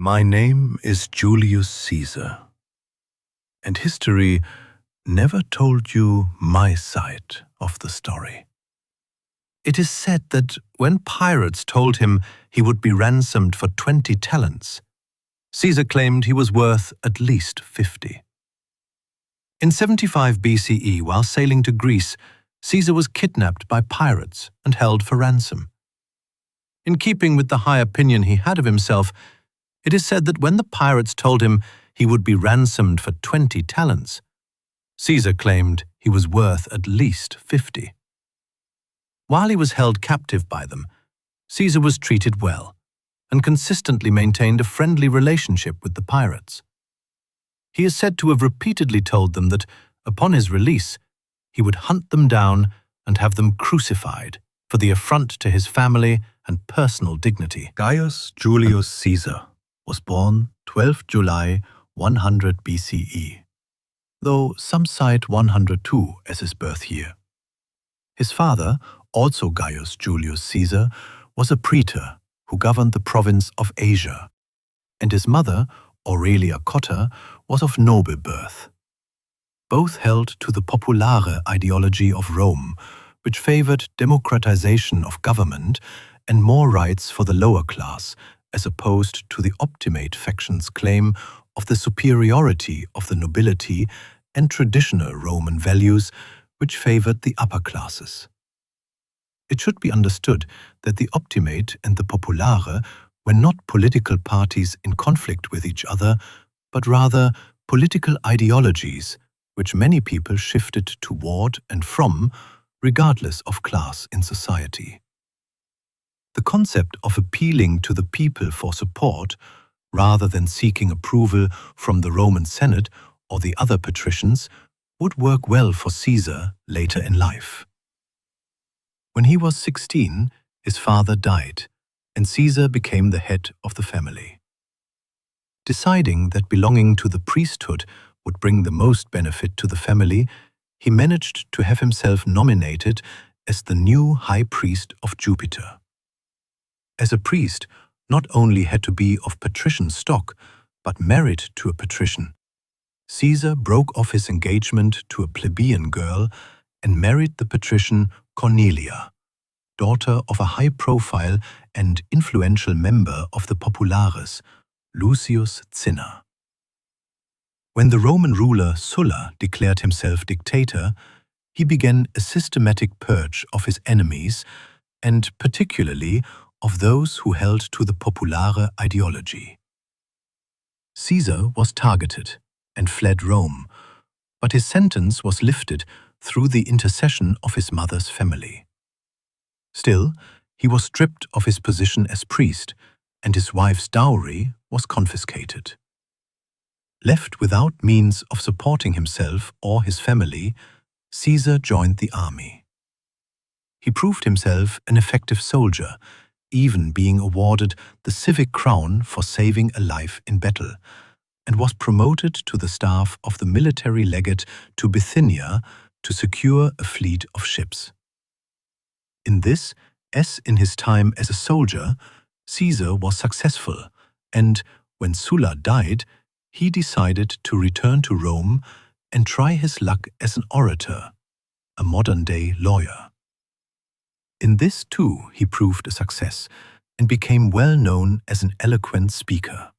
My name is Julius Caesar, and history never told you my side of the story. It is said that when pirates told him he would be ransomed for 20 talents, Caesar claimed he was worth at least 50. In 75 BCE, while sailing to Greece, Caesar was kidnapped by pirates and held for ransom. In keeping with the high opinion he had of himself, it is said that when the pirates told him he would be ransomed for 20 talents, Caesar claimed he was worth at least 50. While he was held captive by them, Caesar was treated well and consistently maintained a friendly relationship with the pirates. He is said to have repeatedly told them that, upon his release, he would hunt them down and have them crucified for the affront to his family and personal dignity. Gaius Julius Caesar was born 12 July 100 BCE, though some cite 102 as his birth year. His father, also Gaius Julius Caesar, was a praetor who governed the province of Asia, and his mother, Aurelia Cotta, was of noble birth. Both held to the populare ideology of Rome, which favored democratization of government and more rights for the lower class, as opposed to the optimate faction's claim of the superiority of the nobility and traditional Roman values, which favored the upper classes. It should be understood that the optimate and the populare were not political parties in conflict with each other, but rather political ideologies which many people shifted toward and from, regardless of class in society. The concept of appealing to the people for support, rather than seeking approval from the Roman Senate or the other patricians, would work well for Caesar later in life. When he was 16, his father died, and Caesar became the head of the family. Deciding that belonging to the priesthood would bring the most benefit to the family, he managed to have himself nominated as the new high priest of Jupiter. As a priest, not only had to be of patrician stock, but married to a patrician. Caesar broke off his engagement to a plebeian girl and married the patrician Cornelia, daughter of a high-profile and influential member of the populares, Lucius Cinna. When the Roman ruler Sulla declared himself dictator, he began a systematic purge of his enemies, and particularly of those who held to the populare ideology. Caesar was targeted and fled Rome, but his sentence was lifted through the intercession of his mother's family. Still, he was stripped of his position as priest, and his wife's dowry was confiscated. Left without means of supporting himself or his family, Caesar joined the army. He proved himself an effective soldier, even being awarded the civic crown for saving a life in battle, and was promoted to the staff of the military legate to Bithynia to secure a fleet of ships. In this, as in his time as a soldier, Caesar was successful, and when Sulla died, he decided to return to Rome and try his luck as an orator, a modern-day lawyer. In this too he proved a success and became well known as an eloquent speaker.